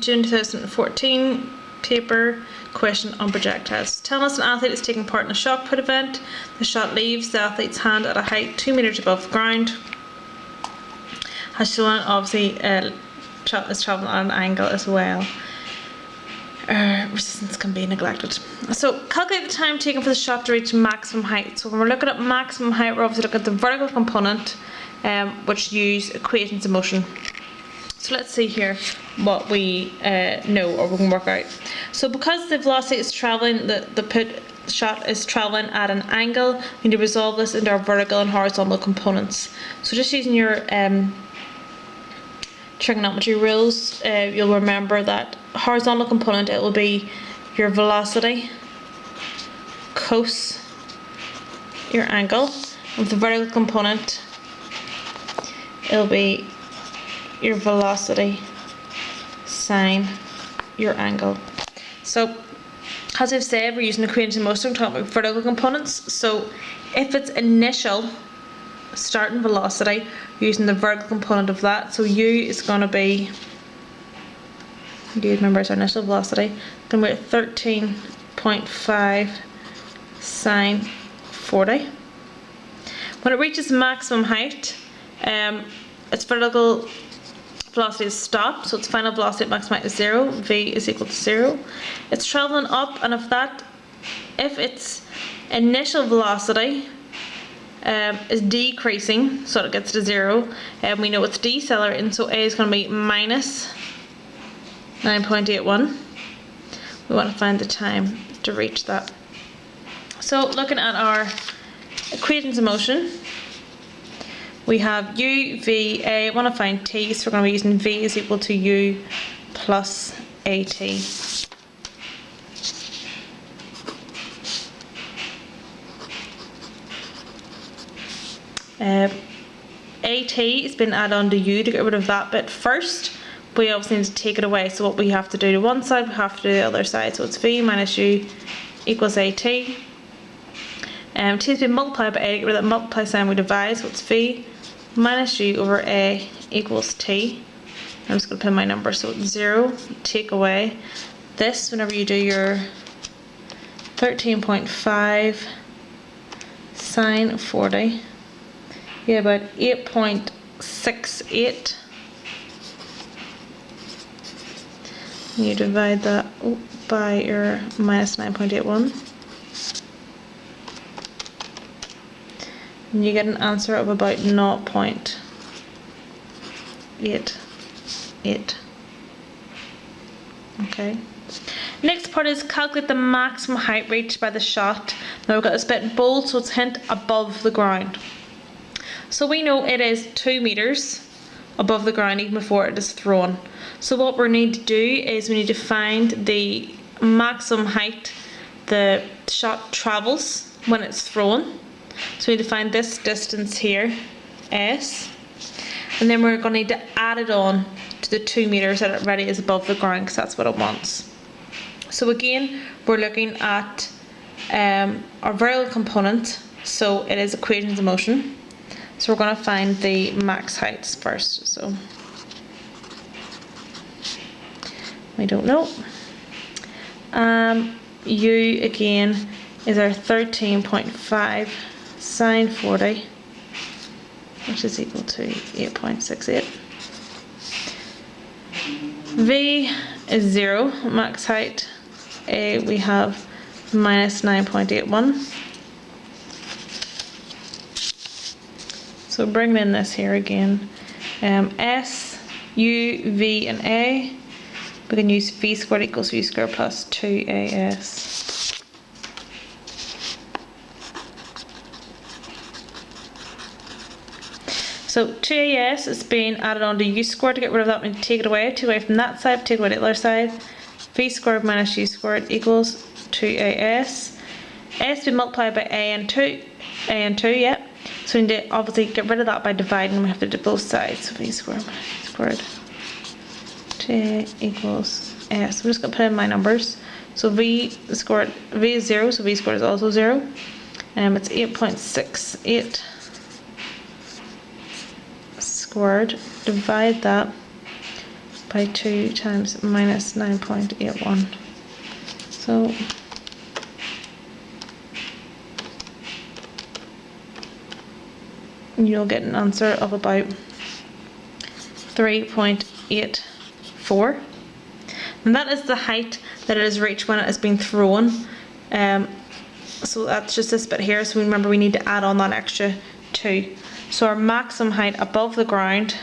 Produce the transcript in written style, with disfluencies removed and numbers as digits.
June 2014 paper question on projectiles. Tell us an athlete is taking part in a shot put event. The shot leaves the athlete's hand at a height 2 meters above the ground. As shown, obviously, shot is traveling at an angle as well. Resistance can be neglected. So calculate the time taken for the shot to reach maximum height. So when we're looking at maximum height, we're obviously looking at the vertical component, which use equations of motion. So let's see here what we know, or we can work out. So because the velocity is traveling, the put shot is traveling at an angle, we need to resolve this into our vertical and horizontal components. So just using your trigonometry rules, you'll remember that horizontal component, it will be your velocity cos your angle. With the vertical component, it'll be your velocity sine your angle. So as I've said, we're using equations of motion, we're talking about vertical components. So if it's initial starting velocity, we're using the vertical component of that. So u is going to be, remember it's our initial velocity, going to be at 13.5 sine 40. When it reaches maximum height, its vertical velocity is stopped, so its final velocity at maximum height is 0. V is equal to 0. It's traveling up, and if its initial velocity is decreasing, so it gets to 0, and we know it's decelerating, so A is going to be minus 9.81. We want to find the time to reach that. So looking at our equations of motion, we have u, v, a. I want to find t, so we're going to be using v is equal to u plus at. At is been added on to u to get rid of that bit first. We obviously need to take it away, so what we have to do to one side, we have to do the other side. So it's v minus u equals at. T has been multiplied by a, to get rid of that multiply sign, we divide, so it's v minus u over a equals t. I'm just going to put in my number, so it's 0, take away this whenever you do your 13.5 sine 40. You have about 8.68. You divide that by your minus 9.81. And you get an answer of about 0.88. Okay. Next part is calculate the maximum height reached by the shot. Now we've got this bit bold, so it's hint above the ground. So we know it is 2 meters above the ground even before it is thrown. So what we need to do is we need to find the maximum height the shot travels when it's thrown. So we need to find this distance here, s, and then we're going to need to add it on to the 2 meters that it already is above the ground, because that's what it wants. So again, we're looking at our vertical component, so it is equations of motion. So we're going to find the max heights first. So we don't know. U again is our 13.5 sine 40, which is equal to 8.68. V is 0, max height. A, we have minus 9.81. So bring in this here again. S, U, V, and A. We can use V squared equals U squared plus 2AS. So 2AS is being added on to U squared. To get rid of that, we need to take it away. Take away from that side, take away the other side. V squared minus U squared equals 2AS. S to be multiplied by A and 2, yeah. So we need to obviously get rid of that by dividing. We have to do both sides. So V squared minus U squared 2 equals S. I'm just going to put in my numbers. So V is 0, so V squared is also 0. It's 8.68 squared. Divide that by 2 times minus 9.81. So you'll get an answer of about 3.84. And that is the height that it has reached when it has been thrown. So that's just this bit here. So remember, we need to add on that extra 2. So our maximum height above the ground